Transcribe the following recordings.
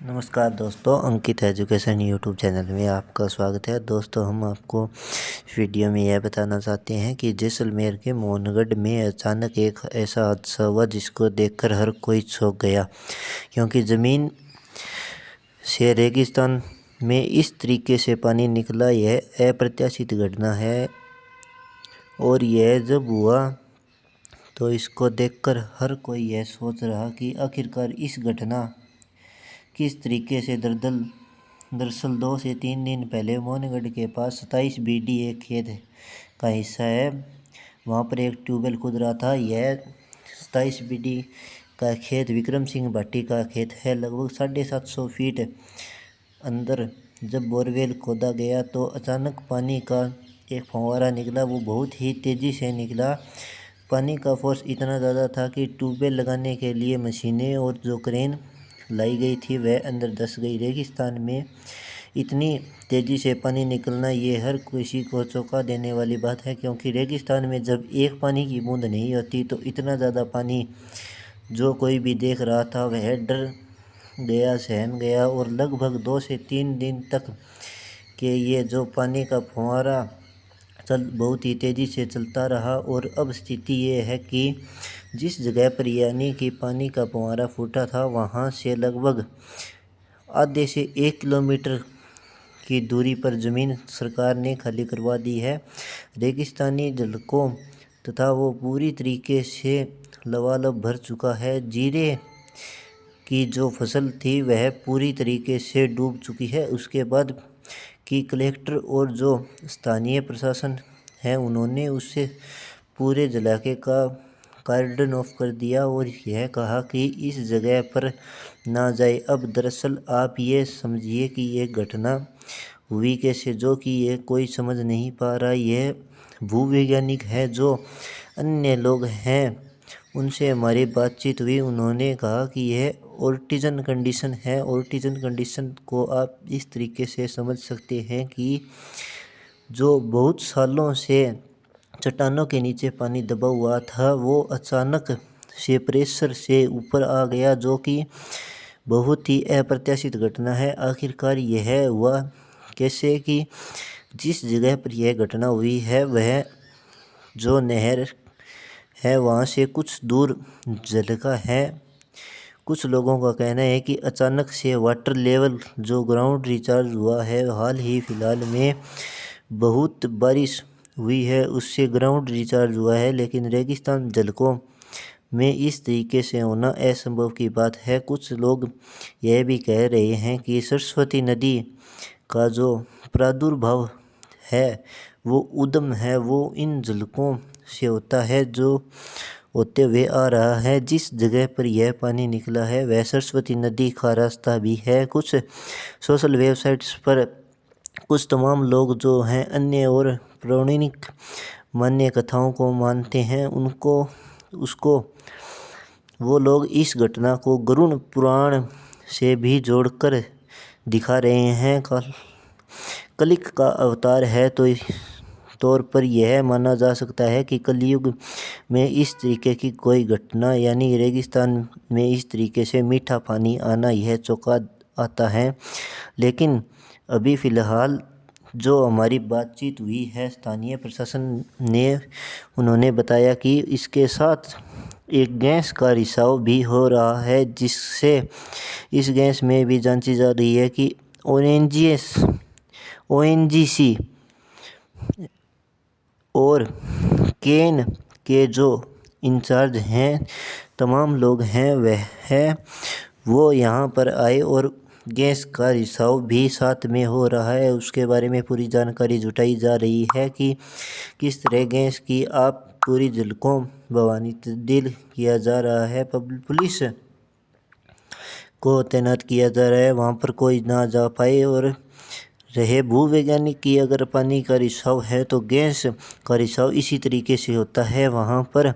नमस्कार दोस्तों, अंकित education YouTube channel में आपका स्वागत है। दोस्तों, हम आपको वीडियो में यह बताना चाहते हैं कि जैसलमेर के मोहनगढ़ में अचानक एक ऐसा हादसा हुआ जिसको देखकर हर कोई चौंक गया, क्योंकि ज़मीन से रेगिस्तान में इस तरीके से पानी निकला। यह अप्रत्याशित घटना है और यह जब हुआ तो इसको देखकर हर कोई यह सोच रहा कि आखिरकार इस घटना किस तरीके से दरअसल 2 से 3 दिन पहले मोहनगढ़ के पास 27 बीडी एक खेत का हिस्सा है, वहाँ पर एक ट्यूबवेल खुद रहा था। यह 27 बीडी का खेत विक्रम सिंह भाटी का खेत है। लगभग 750 फीट अंदर जब बोरवेल खोदा गया तो अचानक पानी का एक फव्वारा निकला। वो बहुत ही तेज़ी से निकला। पानी का फोर्स इतना ज़्यादा था कि ट्यूबवेल लगाने के लिए मशीनें और जो क्रेन लाई गई थी वह अंदर धंस गई। रेगिस्तान में इतनी तेज़ी से पानी निकलना ये हर किसी को चौंका देने वाली बात है, क्योंकि रेगिस्तान में जब एक पानी की बूंद नहीं होती तो इतना ज़्यादा पानी जो कोई भी देख रहा था वह डर गया, सहम गया। और लगभग 2 से 3 दिन तक के ये जो पानी का फव्वारा बहुत ही तेज़ी से चलता रहा। और अब स्थिति ये है कि जिस जगह पर यानी कि पानी का फव्वारा फूटा था वहाँ से लगभग आधे से 1 किलोमीटर की दूरी पर ज़मीन सरकार ने खाली करवा दी है। रेगिस्तानी झलकों तथा वो पूरी तरीके से लबालब भर चुका है। जीरे की जो फसल थी वह पूरी तरीके से डूब चुकी है। उसके बाद कि कलेक्टर और जो स्थानीय प्रशासन है उन्होंने उससे पूरे इलाके का कार्डन ऑफ कर दिया और यह कहा कि इस जगह पर ना जाए। अब दरअसल आप ये समझिए कि ये घटना हुई कैसे, जो कि ये कोई समझ नहीं पा रहा। यह भूवैज्ञानिक है, जो अन्य लोग हैं उनसे हमारी बातचीत हुई। उन्होंने कहा कि यह ऑर्टिजन कंडीशन है। ऑर्टिजन कंडीशन को आप इस तरीके से समझ सकते हैं कि जो बहुत सालों से चट्टानों के नीचे पानी दबा हुआ था वो अचानक से प्रेशर से ऊपर आ गया, जो कि बहुत ही अप्रत्याशित घटना है। आखिरकार यह हुआ कैसे कि जिस जगह पर यह घटना हुई है वह जो नहर है वहाँ से कुछ दूर झलका है। कुछ लोगों का कहना है कि अचानक से वाटर लेवल जो ग्राउंड रिचार्ज हुआ है, हाल ही फिलहाल में बहुत बारिश हुई है उससे ग्राउंड रिचार्ज हुआ है, लेकिन रेगिस्तान झलकों में इस तरीके से होना असंभव की बात है। कुछ लोग यह भी कह रहे हैं कि सरस्वती नदी का जो प्रादुर्भाव है वो उद्गम है, वो इन झलकों से होता है जो होते हुए आ रहा है। जिस जगह पर यह पानी निकला है वह सरस्वती नदी का रास्ता भी है। कुछ सोशल वेबसाइट्स पर कुछ तमाम लोग जो हैं अन्य और पौराणिक मान्य कथाओं को मानते हैं उसको वो लोग इस घटना को गरुड़ पुराण से भी जोड़कर दिखा रहे हैं। कलिक का अवतार है तो इस तौर पर यह माना जा सकता है कि कलयुग में इस तरीके की कोई घटना यानी रेगिस्तान में इस तरीके से मीठा पानी आना यह चौंका आता है। लेकिन अभी फ़िलहाल जो हमारी बातचीत हुई है स्थानीय प्रशासन ने, उन्होंने बताया कि इसके साथ एक गैस का रिसाव भी हो रहा है, जिससे इस गैस में भी जांची जा रही है कि ONGC और केन के जो इंचार्ज हैं तमाम लोग हैं वो यहाँ पर आए और गैस का रिसाव भी साथ में हो रहा है। उसके बारे में पूरी जानकारी जुटाई जा रही है कि किस तरह गैस की आप पूरी झलकों भवानी तब्दील किया जा रहा है। पुलिस को तैनात किया जा रहा है, वहाँ पर कोई ना जा पाए। और रहे भूवैज्ञानिक की अगर पानी का रिसाव है तो गैस का रिसाव इसी तरीके से होता है। वहाँ पर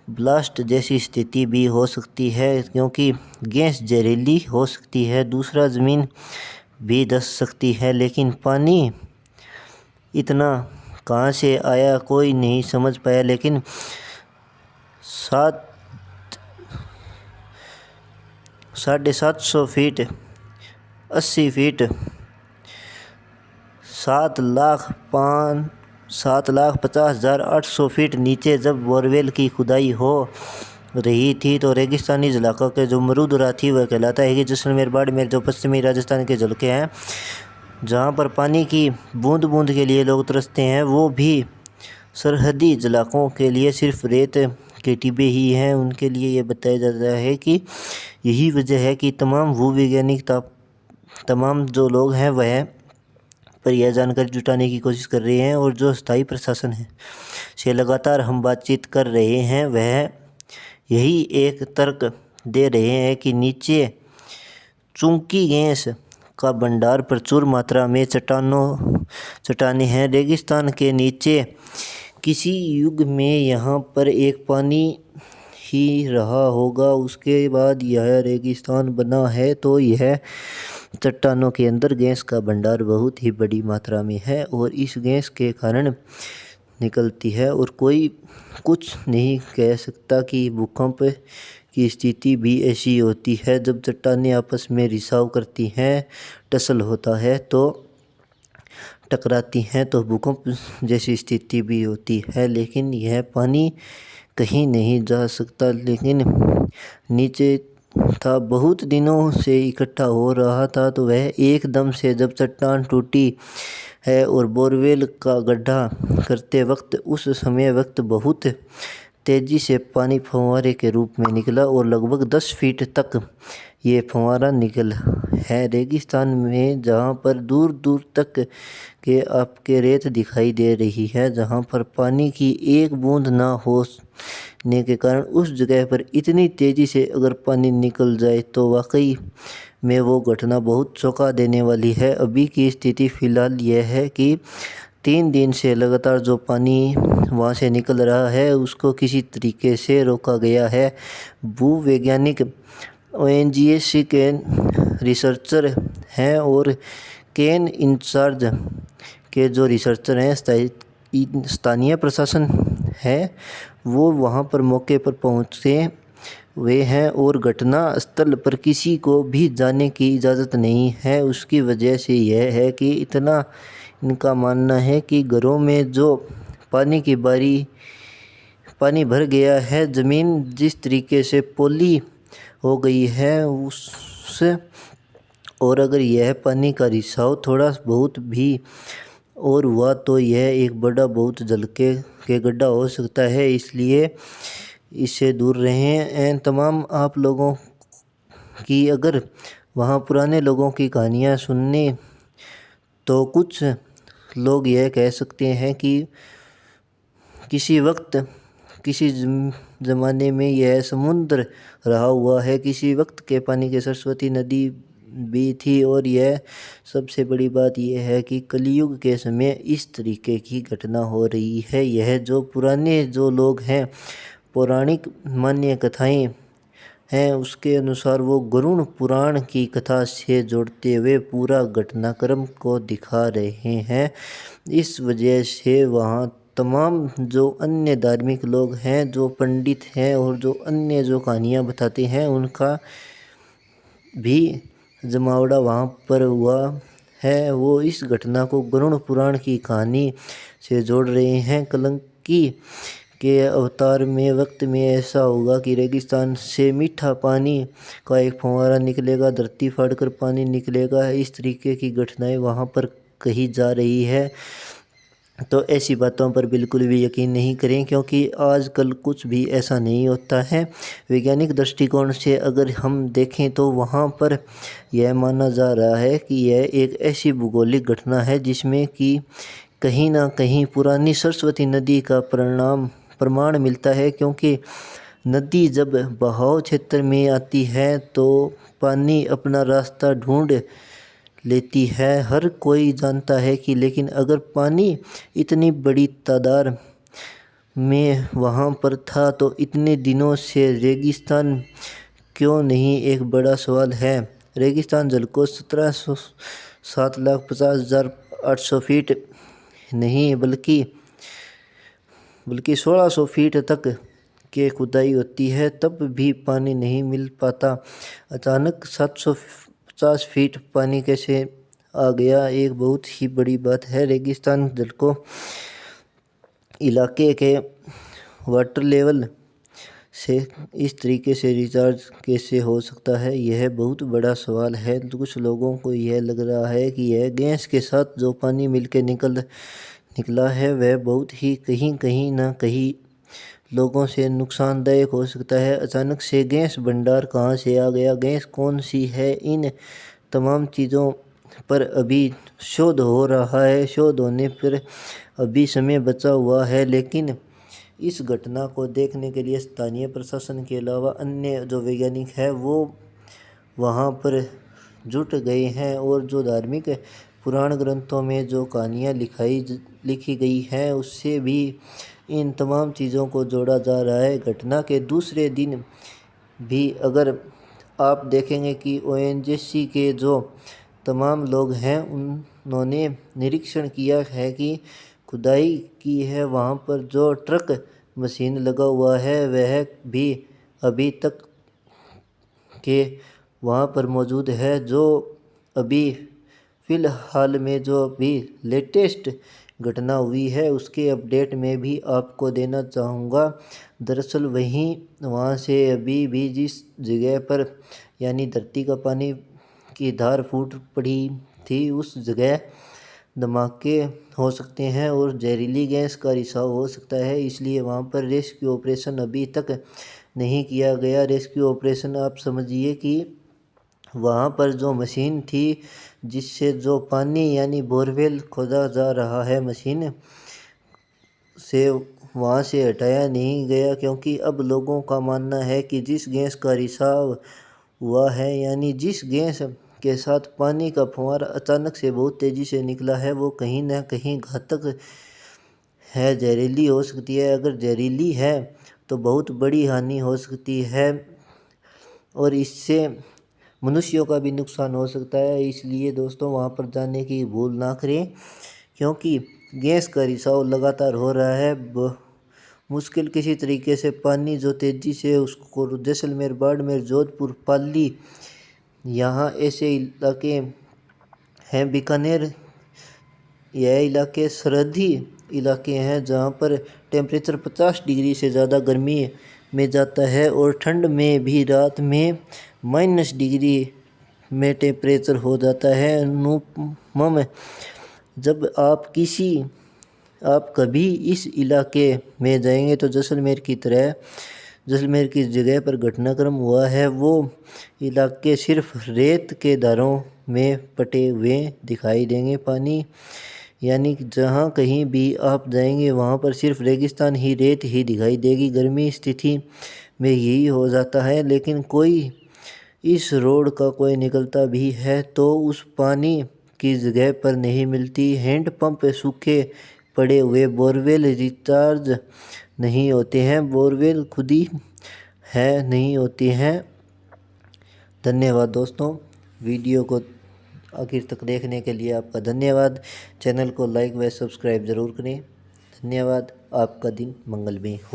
ब्लास्ट जैसी स्थिति भी हो सकती है, क्योंकि गैस जहरीली हो सकती है। दूसरा ज़मीन भी धंस सकती है, लेकिन पानी इतना कहाँ से आया कोई नहीं समझ पाया। लेकिन 750 फीट 80 फीट 7,50,800 फीट नीचे जब बोरवेल की खुदाई हो रही थी तो रेगिस्तानी इलाका के जो मरुदरा थी वह कहलाता है कि जैसलमेर बाड़मेर जो पश्चिमी राजस्थान के झलके हैं, जहाँ पर पानी की बूंद बूंद के लिए लोग तरसते हैं, वो भी सरहदी इलाकों के लिए सिर्फ रेत के टिब्बे ही हैं। उनके लिए ये बताया जाता है कि यही वजह है कि तमाम भूवैज्ञानिक तमाम जो लोग हैं वह पर यह जानकारी जुटाने की कोशिश कर रहे हैं, और जो स्थायी प्रशासन है से लगातार हम बातचीत कर रहे हैं वह यही एक तर्क दे रहे हैं कि नीचे चूंकि गैस का भंडार प्रचुर मात्रा में चट्टानें हैं। रेगिस्तान के नीचे किसी युग में यहाँ पर एक पानी ही रहा होगा, उसके बाद यह रेगिस्तान बना है, तो यह चट्टानों के अंदर गैस का भंडार बहुत ही बड़ी मात्रा में है और इस गैस के कारण निकलती है। और कोई कुछ नहीं कह सकता कि भूकंप की स्थिति भी ऐसी होती है जब चट्टानें आपस में रिसाव करती हैं, टसल होता है तो टकराती हैं, तो भूकंप जैसी स्थिति भी होती है। लेकिन यह पानी कहीं नहीं जा सकता, लेकिन नीचे था, बहुत दिनों से इकट्ठा हो रहा था, तो वह एकदम से जब चट्टान टूटी है और बोरवेल का गड्ढा करते वक्त उस समय वक्त बहुत तेज़ी से पानी फव्वारे के रूप में निकला और लगभग 10 फीट तक ये फव्वारा निकल है। रेगिस्तान में जहाँ पर दूर दूर तक के आपके रेत दिखाई दे रही है, जहाँ पर पानी की एक बूंद ना होने के कारण उस जगह पर इतनी तेज़ी से अगर पानी निकल जाए तो वाकई में वो घटना बहुत चौंका देने वाली है। अभी की स्थिति फ़िलहाल यह है कि 3 दिन से लगातार जो पानी वहाँ से निकल रहा है उसको किसी तरीके से रोका गया है। भूवैज्ञानिक ONGC के रिसर्चर हैं और केन इंचार्ज के जो रिसर्चर हैं स्थानीय प्रशासन है वो वहाँ पर मौके पर पहुँचे हुए हैं और घटना स्थल पर किसी को भी जाने की इजाज़त नहीं है। उसकी वजह से यह है कि इतना इनका मानना है कि घरों में जो पानी भर गया है, ज़मीन जिस तरीके से पोली हो गई है उससे, और अगर यह पानी का रिसाव थोड़ा बहुत भी और हुआ तो यह एक बड़ा बहुत झलके के गड्ढा हो सकता है। इसलिए इससे दूर रहें। तमाम आप लोगों की अगर वहाँ पुराने लोगों की कहानियाँ सुनने तो कुछ लोग यह कह सकते हैं कि किसी वक्त किसी ज़माने में यह समुद्र रहा हुआ है, किसी वक्त के पानी के सरस्वती नदी भी थी। और यह सबसे बड़ी बात यह है कि कलयुग के समय इस तरीके की घटना हो रही है। यह जो पुराने जो लोग हैं, पौराणिक मान्य कथाएं हैं, उसके अनुसार वो गरुड़ पुराण की कथा से जोड़ते हुए पूरा घटनाक्रम को दिखा रहे हैं। इस वजह से वहाँ तमाम जो अन्य धार्मिक लोग हैं, जो पंडित हैं और जो अन्य जो कहानियाँ बताते हैं, उनका भी जमावड़ा वहाँ पर हुआ है। वो इस घटना को गरुड़ पुराण की कहानी से जोड़ रहे हैं। कलंकी के अवतार में वक्त में ऐसा होगा कि रेगिस्तान से मीठा पानी का एक फव्वारा निकलेगा, धरती फाड़कर पानी निकलेगा। इस तरीके की घटनाएं वहाँ पर कही जा रही है। तो ऐसी बातों पर बिल्कुल भी यकीन नहीं करें, क्योंकि आजकल कुछ भी ऐसा नहीं होता है। वैज्ञानिक दृष्टिकोण से अगर हम देखें तो वहाँ पर यह माना जा रहा है कि यह एक ऐसी भूगोलिक घटना है जिसमें कि कहीं ना कहीं पुरानी सरस्वती नदी का प्रमाण मिलता है, क्योंकि नदी जब बहाव क्षेत्र में आती है तो पानी अपना रास्ता ढूंढ लेती है। हर कोई जानता है कि लेकिन अगर पानी इतनी बड़ी तादाद में वहाँ पर था तो इतने दिनों से रेगिस्तान क्यों नहीं, एक बड़ा सवाल है। रेगिस्तान जल को 7,50,800 फीट नहीं बल्कि 1600 फीट तक के खुदाई होती है, तब भी पानी नहीं मिल पाता। अचानक 50 फीट पानी कैसे आ गया, एक बहुत ही बड़ी बात है। रेगिस्तान जल को इलाके के वाटर लेवल से इस तरीके से रिचार्ज कैसे हो सकता है, यह बहुत बड़ा सवाल है। कुछ लोगों को यह लग रहा है कि यह गैस के साथ जो पानी मिलकर निकला है वह बहुत ही कहीं ना कहीं लोगों से नुकसानदायक हो सकता है। अचानक से गैस भंडार कहाँ से आ गया, गैस कौन सी है, इन तमाम चीज़ों पर अभी शोध हो रहा है। शोध होने पर अभी समय बचा हुआ है, लेकिन इस घटना को देखने के लिए स्थानीय प्रशासन के अलावा अन्य जो वैज्ञानिक हैं वो वहाँ पर जुट गए हैं। और जो धार्मिक पुराण ग्रंथों में जो कहानियाँ लिखी गई हैं उससे भी इन तमाम चीज़ों को जोड़ा जा रहा है। घटना के दूसरे दिन भी अगर आप देखेंगे कि ओएनजीसी के जो तमाम लोग हैं उन्होंने निरीक्षण किया है कि खुदाई की है, वहाँ पर जो ट्रक मशीन लगा हुआ है वह भी अभी तक के वहाँ पर मौजूद है। जो अभी फ़िलहाल में जो अभी लेटेस्ट घटना हुई है उसके अपडेट में भी आपको देना चाहूँगा। दरअसल वहाँ से अभी भी जिस जगह पर यानी धरती का पानी की धार फूट पड़ी थी उस जगह धमाके हो सकते हैं और जहरीली गैस का रिसाव हो सकता है, इसलिए वहाँ पर रेस्क्यू ऑपरेशन अभी तक नहीं किया गया। रेस्क्यू ऑपरेशन आप समझिए कि वहाँ पर जो मशीन थी जिससे जो पानी यानी बोरवेल खोदा जा रहा है मशीन से वहाँ से हटाया नहीं गया, क्योंकि अब लोगों का मानना है कि जिस गैस का रिसाव हुआ है यानी जिस गैस के साथ पानी का फव्वारा अचानक से बहुत तेज़ी से निकला है वो कहीं ना कहीं घातक है, जहरीली हो सकती है। अगर जहरीली है तो बहुत बड़ी हानि हो सकती है और इससे मनुष्यों का भी नुकसान हो सकता है। इसलिए दोस्तों वहाँ पर जाने की भूल ना करें, क्योंकि गैस का रिसाव लगातार हो रहा है। मुश्किल किसी तरीके से पानी जो तेज़ी से उसको जैसलमेर, बाड़मेर, जोधपुर, पाली यहाँ ऐसे इलाके हैं, बीकानेर, यह इलाके सरहदी इलाके हैं जहाँ पर टेम्परेचर 50 डिग्री से ज़्यादा गर्मी में जाता है और ठंड में भी रात में -डिग्री में टेम्परेचर हो जाता है। अनुपम, जब आप कभी इस इलाके में जाएंगे तो जैसलमेर की जगह पर घटनाक्रम हुआ है वो इलाके सिर्फ रेत के धारों में पटे हुए दिखाई देंगे। पानी यानी जहाँ कहीं भी आप जाएंगे वहाँ पर सिर्फ रेगिस्तान ही रेत ही दिखाई देगी। गर्मी स्थिति में यही हो जाता है, लेकिन कोई इस रोड का कोई निकलता भी है तो उस पानी की जगह पर नहीं मिलती। हैंडपंप सूखे पड़े हुए, बोरवेल रिचार्ज नहीं होते हैं, बोरवेल खुद ही है नहीं होती हैं। धन्यवाद दोस्तों, वीडियो को आखिर तक देखने के लिए आपका धन्यवाद। चैनल को लाइक व सब्सक्राइब ज़रूर करें। धन्यवाद, आपका दिन मंगलमय हो।